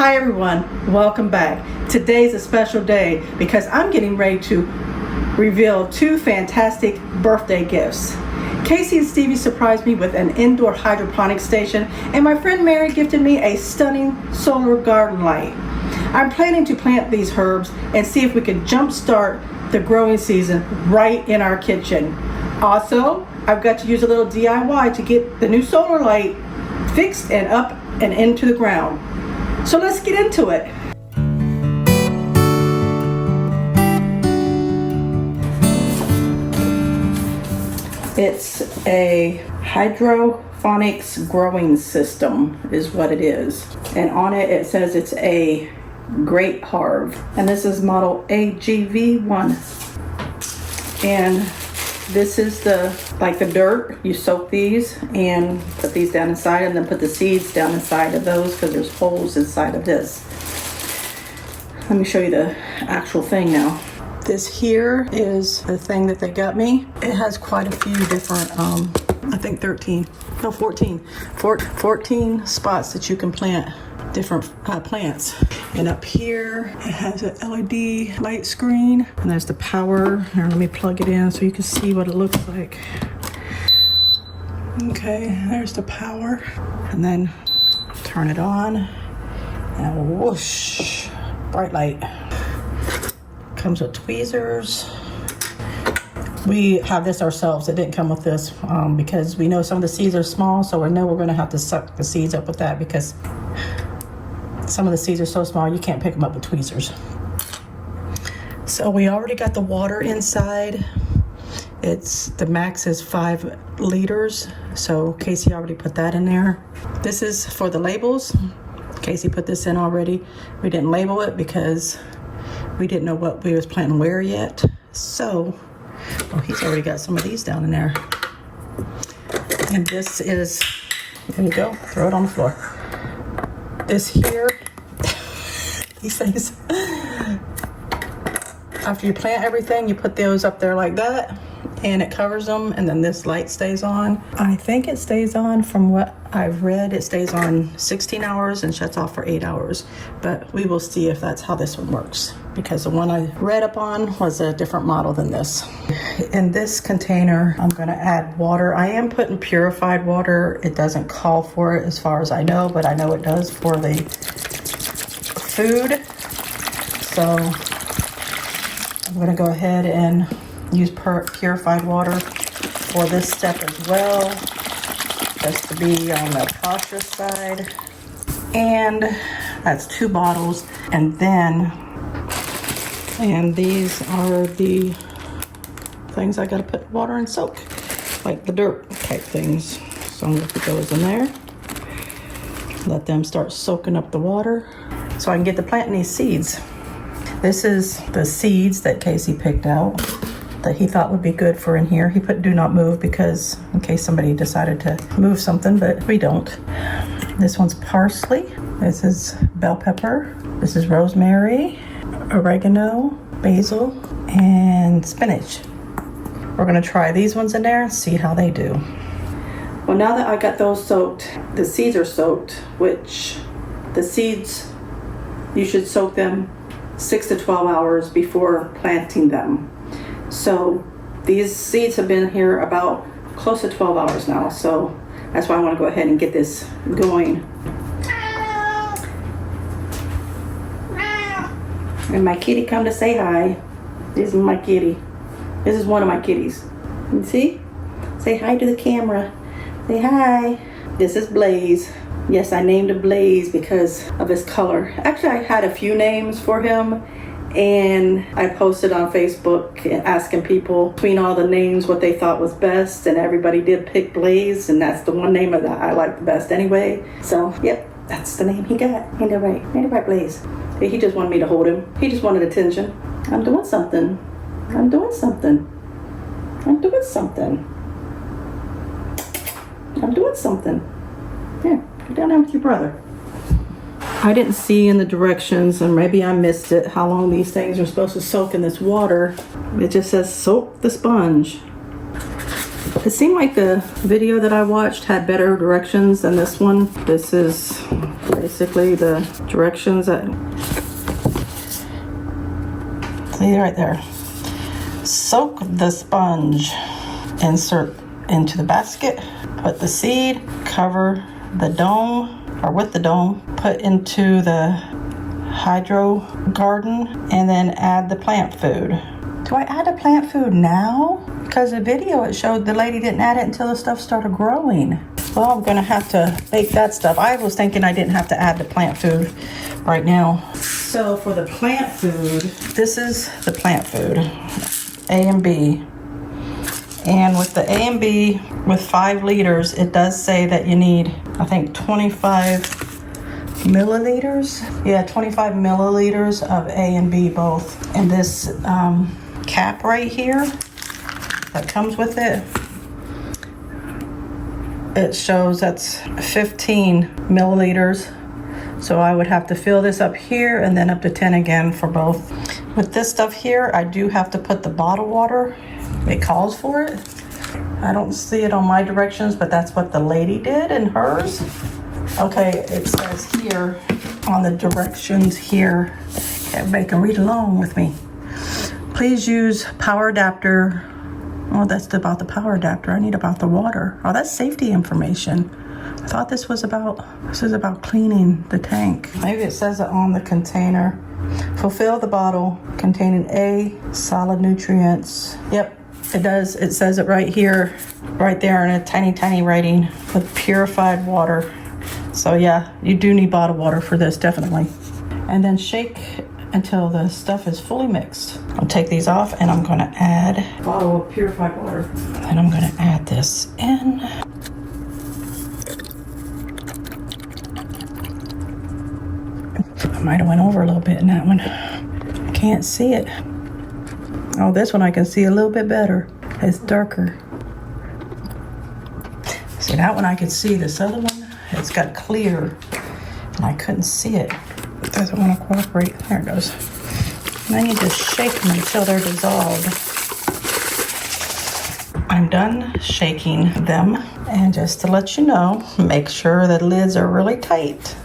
Hi everyone, welcome back. Today's a special day because I'm getting ready to reveal two fantastic birthday gifts. Casey and Stevie surprised me with an indoor hydroponic station, and my friend Mary gifted me a stunning solar garden light. I'm planning to plant these herbs and see if we can jumpstart the growing season right in our kitchen. Also, I've got to use a little DIY to get the new solar light fixed and up and into the ground. So let's get into it. It's a hydroponics growing system is what it is. And on it, it says it's a great harv. And this is model AGV1. And this is the dirt. You soak these and put these down inside, and then put the seeds down inside of those because there's holes inside of this. Let me show you the actual thing now. This here is the thing that they got me. It has quite a few different, I think 14 spots that you can plant different plants. And up here it has an LED light screen, and there's the power. Here, let me plug it in so you can see what it looks like. Okay, there's the power, and then turn it on and whoosh, bright light. Comes with tweezers. We have this ourselves. It didn't come with this because we know some of the seeds are small, so we know we're going to have to suck the seeds up with that because some of the seeds are so small you can't pick them up with tweezers. So we already got the water inside. The max is 5 liters, so Casey already put that in there. This is for the labels. Casey put this in already. We didn't label it because we didn't know what we was planning where yet. So, he's already got some of these down in there. And this is, there you go, throw it on the floor. This here, these things, after you plant everything, you put those up there like that, and it covers them, and then this light stays on. I think it stays on, from what I've read, it stays on 16 hours and shuts off for 8 hours. But we will see if that's how this one works, because the one I read up on was a different model than this. In this container, I'm gonna add water. I am putting purified water. It doesn't call for it as far as I know, but I know it does for the food. So I'm gonna go ahead and use purified water for this step as well, just to be on the cautious side. And that's 2 bottles. And these are the things I gotta put water and soak, like the dirt type things. So I'm gonna put those in there, let them start soaking up the water so I can get to planting these seeds. This is the seeds that Casey picked out that he thought would be good for in here. He put do not move because in case somebody decided to move something, but we don't. This one's parsley. This is bell pepper. This is rosemary, oregano, basil, and spinach. We're gonna try these ones in there and see how they do. Well, now that I got those soaked, the seeds are soaked, which the seeds, you should soak them 6 to 12 hours before planting them. So these seeds have been here about close to 12 hours now. So that's why I want to go ahead and get this going. And my kitty come to say hi. This is my kitty. This is one of my kitties. You see? Say hi to the camera. Say hi. This is Blaze. Yes, I named him Blaze because of his color. Actually, I had a few names for him, and I posted on Facebook asking people between all the names what they thought was best, and everybody did pick Blaze, and that's the one name that I like the best anyway. So, yep, that's the name he got. Ain't that right? Ain't that right, Blaze? He just wanted me to hold him. He just wanted attention. I'm doing something. I'm doing something. I'm doing something. I'm doing something. Here, go down there with your brother. I didn't see in the directions, and maybe I missed it, how long these things are supposed to soak in this water. It just says soak the sponge. It seemed like the video that I watched had better directions than this one. This is basically the directions that, see right there. Soak the sponge, insert into the basket, put the seed, cover the dome, or with the dome, put into the hydro garden, and then add the plant food. Do I add the plant food now? Because the video it showed the lady didn't add it until the stuff started growing. Well, I'm gonna have to bake that stuff. I was thinking I didn't have to add the plant food right now. So for the plant food, this is the plant food, A and B. And with the A and B, with 5 liters, it does say that you need, I think, 25 milliliters. Yeah, 25 milliliters of A and B both. And this cap right here that comes with it, it shows that's 15 milliliters. So I would have to fill this up here and then up to 10 again for both. With this stuff here, I do have to put the bottled water. It calls for it. I don't see it on my directions, but that's what the lady did in hers. Okay, it says here on the directions here, everybody can read along with me. Please use power adapter. Oh, that's about the power adapter. I need about the water. Oh, that's safety information. I thought this was about cleaning the tank. Maybe it says it on the container. Fulfill the bottle containing A, solid nutrients. Yep, it does. It says it right here, right there in a tiny, tiny writing with purified water. So yeah, you do need bottled water for this, definitely. And then shake until the stuff is fully mixed. I'll take these off and I'm gonna add a bottle of purified water. And I'm gonna add this in. I might have went over a little bit in that one. I can't see it. Oh, this one I can see a little bit better. It's darker. See, that one I could see. This other one, it's got clear and I couldn't see it. It doesn't want to cooperate. There it goes. And then you just shake them until they're dissolved. I'm done shaking them. And just to let you know, make sure the lids are really tight,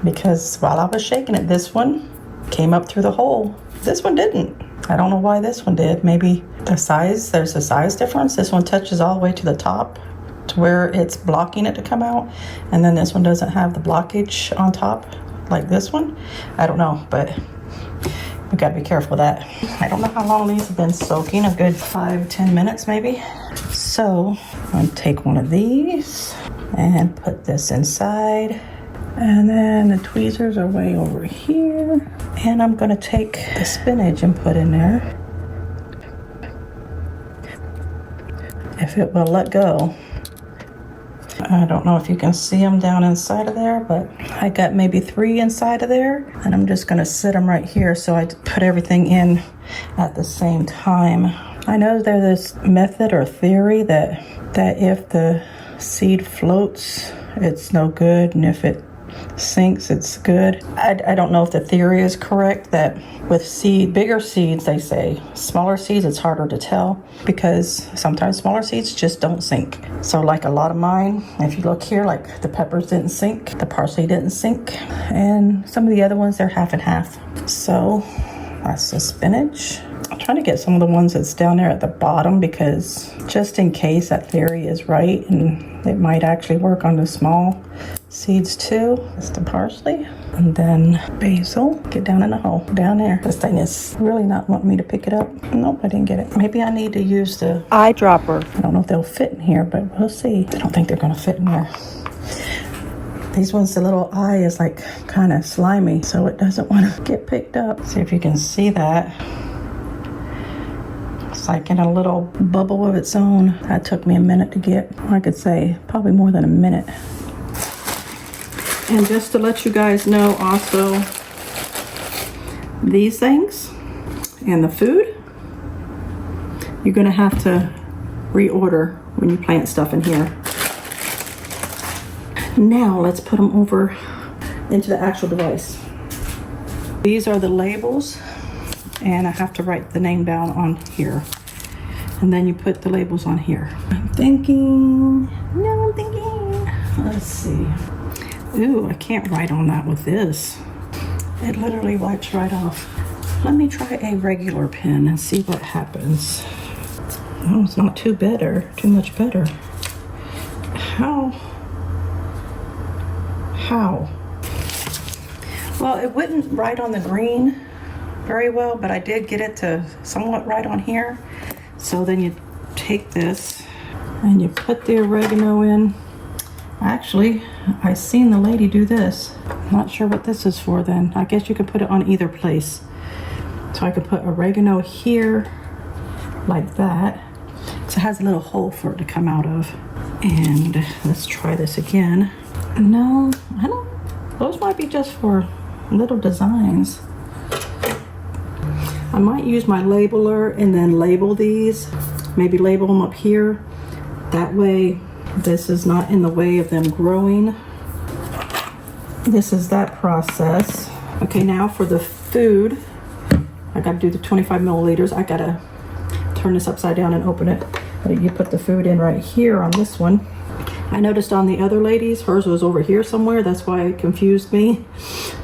because while I was shaking it, this one came up through the hole. This one didn't. I don't know why this one did. Maybe the size, there's a size difference. This one touches all the way to the top to where it's blocking it to come out. And then this one doesn't have the blockage on top like this one. I don't know, but we gotta be careful with that. I don't know how long these have been soaking, a good 5-10 minutes maybe. So I'm gonna take one of these and put this inside. And then the tweezers are way over here. And I'm gonna take the spinach and put in there. If it will let go. I don't know if you can see them down inside of there, but I got maybe 3 inside of there. And I'm just gonna sit them right here so I put everything in at the same time. I know there's this method or theory that if the seed floats, it's no good, and if it sinks, it's good. I don't know if the theory is correct, that with bigger seeds, they say. Smaller seeds, it's harder to tell, because sometimes smaller seeds just don't sink. So like a lot of mine, if you look here, like the peppers didn't sink, the parsley didn't sink, and some of the other ones, they're half and half. So that's the spinach. I'm trying to get some of the ones that's down there at the bottom, because just in case that theory is right, and it might actually work on the small seeds too. That's the parsley. And then basil. Get down in the hole. Down there. This thing is really not wanting me to pick it up. Nope, I didn't get it. Maybe I need to use the eyedropper. I don't know if they'll fit in here, but we'll see. I don't think they're going to fit in there. These ones, the little eye is like kind of slimy, so it doesn't want to get picked up. See if you can see that. It's like in a little bubble of its own. That took me a minute to get. I could say probably more than a minute. And just to let you guys know also, these things and the food, you're gonna have to reorder when you plant stuff in here. Now let's put them over into the actual device. These are the labels, and I have to write the name down on here. And then you put the labels on here. I'm thinking, let's see. Ooh, I can't write on that with this. It literally wipes right off. Let me try a regular pen and see what happens. Oh, it's not too much better. How? Well, it wouldn't write on the green very well, but I did get it to somewhat write on here. So then you take this and you put the oregano in. Actually, I seen the lady do this. I'm not sure what this is for then. I guess you could put it on either place. So I could put oregano here like that. So it has a little hole for it to come out of. And let's try this again. No, I don't. Those might be just for little designs. I might use my labeler and then label these. Maybe label them up here. That way this is not in the way of them growing. This is that process. Okay, now for the food, I gotta do the 25 milliliters. I gotta turn this upside down and open it. You put the food in right here on this one. I noticed on the other ladies, hers was over here somewhere. That's why it confused me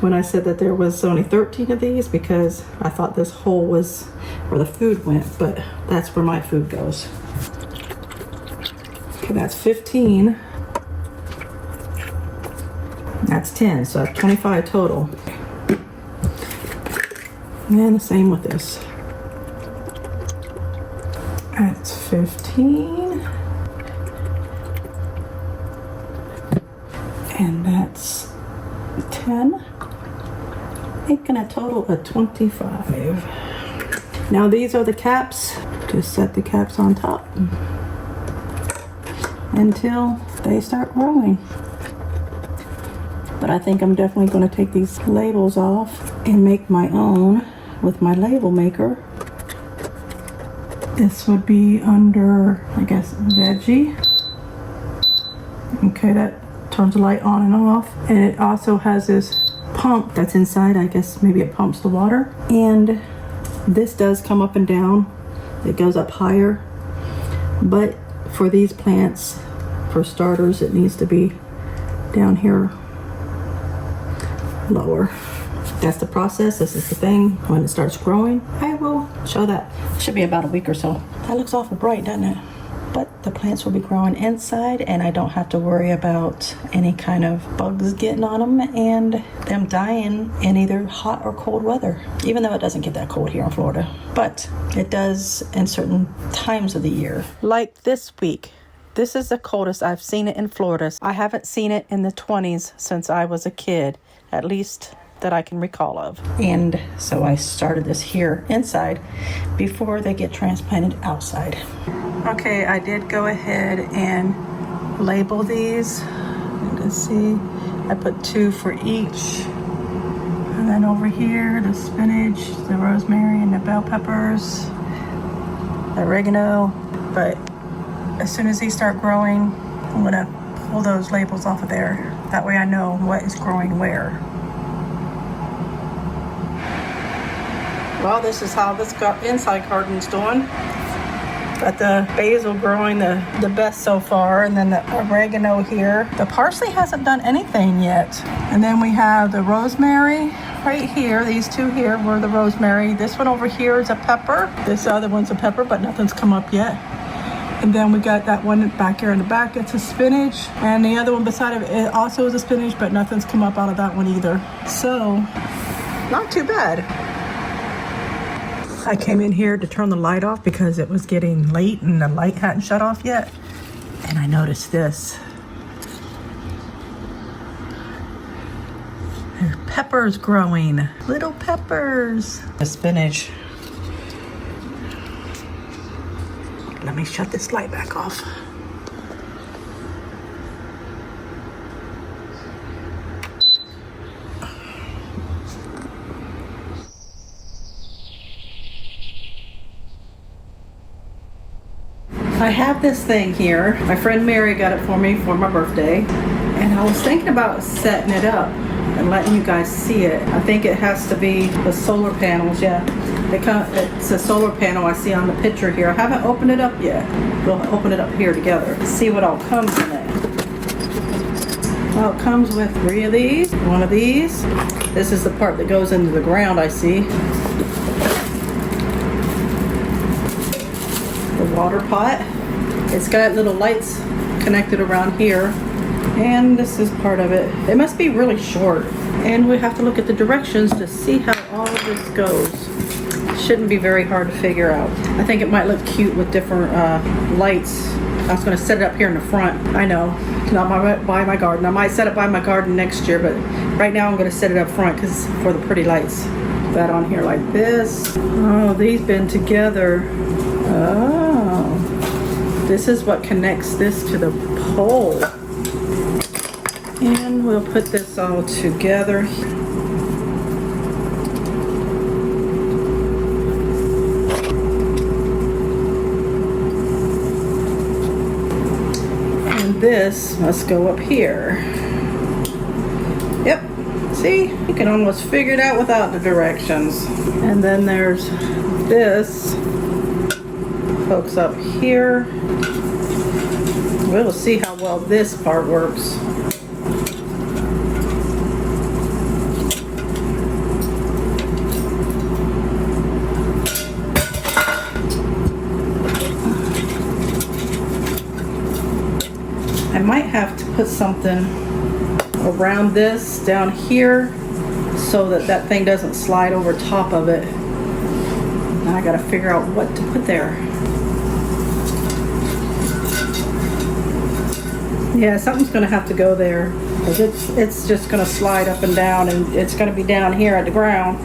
when I said that there was only 13 of these, because I thought this hole was where the food went, but that's where my food goes. Okay, that's 15. That's 10, so that's 25 total. And the same with this. That's 15. And that's 10. Making a total of 25. Now these are the caps. Just set the caps on top until they start growing. But I think I'm definitely going to take these labels off and make my own with my label maker. This would be under, I guess, veggie. Okay, that turns the light on and off. And it also has this pump that's inside. I guess maybe it pumps the water. And this does come up and down. It goes up higher. But for these plants, for starters, it needs to be down here lower. That's the process. This is the thing. When it starts growing, I will show that. Should be about a week or so. That looks awful bright, doesn't it? But the plants will be growing inside, and I don't have to worry about any kind of bugs getting on them and them dying in either hot or cold weather, even though it doesn't get that cold here in Florida. But it does in certain times of the year. Like this week. This is the coldest I've seen it in Florida. I haven't seen it in the 20s since I was a kid, at least that I can recall of. And so I started this here inside before they get transplanted outside. Okay, I did go ahead and label these. You can see I put 2 for each. And then over here, the spinach, the rosemary, and the bell peppers, the oregano. But as soon as these start growing, I'm gonna pull those labels off of there. That way I know what is growing where. Well, this is how this inside garden's doing. Got the basil growing the best so far, and then the oregano here. The parsley hasn't done anything yet. And then we have the rosemary right here. These 2 here were the rosemary. This one over here is a pepper. This other one's a pepper, but nothing's come up yet. And then we got that one back here in the back. It's a spinach. And the other one beside it also is a spinach, but nothing's come up out of that one either. So, not too bad. I came in here to turn the light off because it was getting late and the light hadn't shut off yet. And I noticed this. There's peppers growing. Little peppers. The spinach. Let me shut this light back off. I have this thing here. My friend Mary got it for me for my birthday. And I was thinking about setting it up and letting you guys see it. I think it has to be the solar panels, yeah. It's a solar panel I see on the picture here. I haven't opened it up yet. We'll open it up here together to see what all comes in it. Well, it comes with 3 of these, 1 of these. This is the part that goes into the ground, I see. The water pot. It's got little lights connected around here. And this is part of it. It must be really short. And we have to look at the directions to see how all of this goes. Shouldn't be very hard to figure out. I think it might look cute with different lights. I was going to set it up here in the front. I know, not by my garden. I might set it by my garden next year, but right now I'm going to set it up front because for the pretty lights. That on here like this. Oh, these been together. Oh, this is what connects this to the pole. And we'll put this all together. This must go up here. Yep, see, you can almost figure it out without the directions. And then there's this hooks up here. We'll see how well this part works. I might have to put something around this down here so that that thing doesn't slide over top of it. Now I gotta figure out what to put there. Yeah, something's gonna have to go there because it's just gonna slide up and down, and it's gonna be down here at the ground.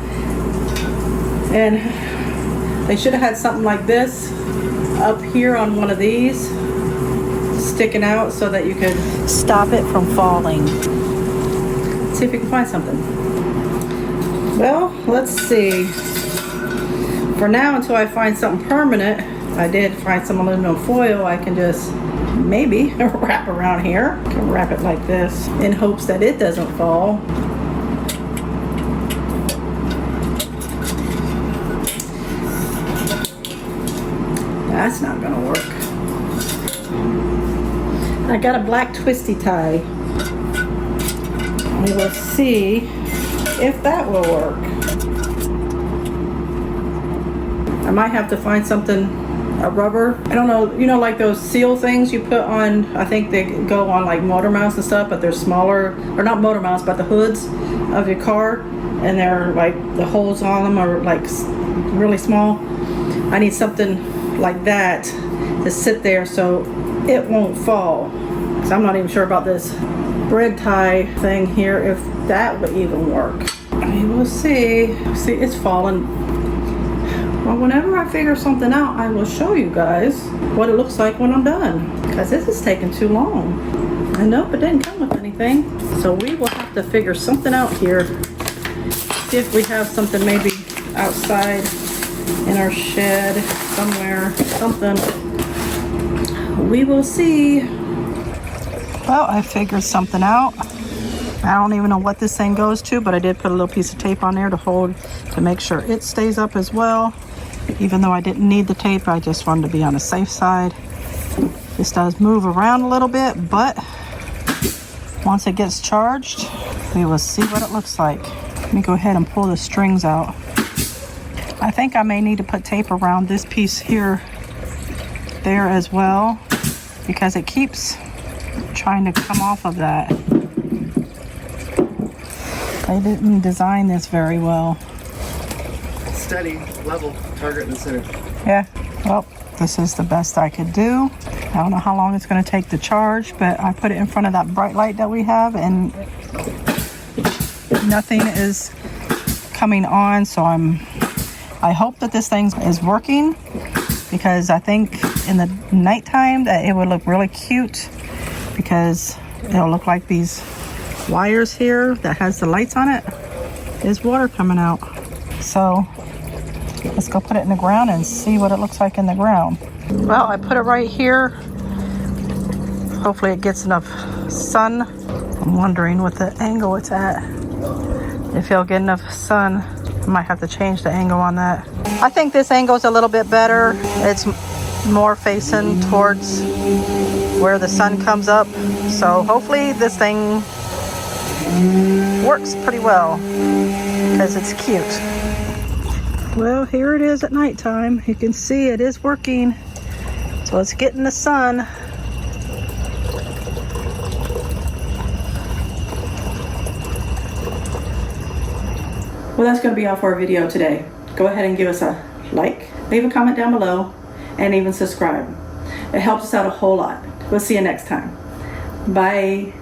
And they should have had something like this up here on one of these, sticking out so that you could stop it from falling. Let's see if we can find something. Well, let's see. For now, until I find something permanent, I did find some aluminum foil I can just maybe wrap around here. I can wrap it like this in hopes that it doesn't fall. That's not gonna work. I got a black Twisty-Tie. We will see if that will work. I might have to find something, a rubber. I don't know, you know, like those seal things you put on, I think they go on like motor mounts and stuff, but they're smaller, or not motor mounts, but the hoods of your car, and they're like, the holes on them are like really small. I need something like that to sit there so it won't fall. So I'm not even sure about this bread tie thing here, if that would even work. We will see. See, it's falling. Well, whenever I figure something out, I will show you guys what it looks like when I'm done, because this is taking too long. I know it didn't come with anything, so we will have to figure something out here. See if we have something maybe outside in our shed somewhere, something. We will see. Well, I figured something out. I don't even know what this thing goes to, but I did put a little piece of tape on there to hold, to make sure it stays up as well. Even though I didn't need the tape, I just wanted to be on the safe side. This does move around a little bit, but once it gets charged, we will see what it looks like. Let me go ahead and pull the strings out. I think I may need to put tape around this piece here, there as well, because it keeps trying to come off of that. They didn't design this very well. Steady, level, target in the center. Yeah, well, this is the best I could do. I don't know how long it's going to take to charge, but I put it in front of that bright light that we have, and nothing is coming on, so I hope that this thing is working, because I think in the nighttime that it would look really cute, because it'll look like these wires here that has the lights on it. There's water coming out. So let's go put it in the ground and see what it looks like in the ground. Well, I put it right here. Hopefully it gets enough sun. I'm wondering what the angle it's at. if he'll get enough sun. I might have to change the angle on that. I think this angle is a little bit better. It's more facing towards where the sun comes up. So hopefully this thing works pretty well because it's cute. Well, here it is at nighttime. You can see it is working. So it's getting the sun. Well, that's going to be all for our video today. Go ahead and give us a like, leave a comment down below, and even subscribe. It helps us out a whole lot. We'll see you next time. Bye.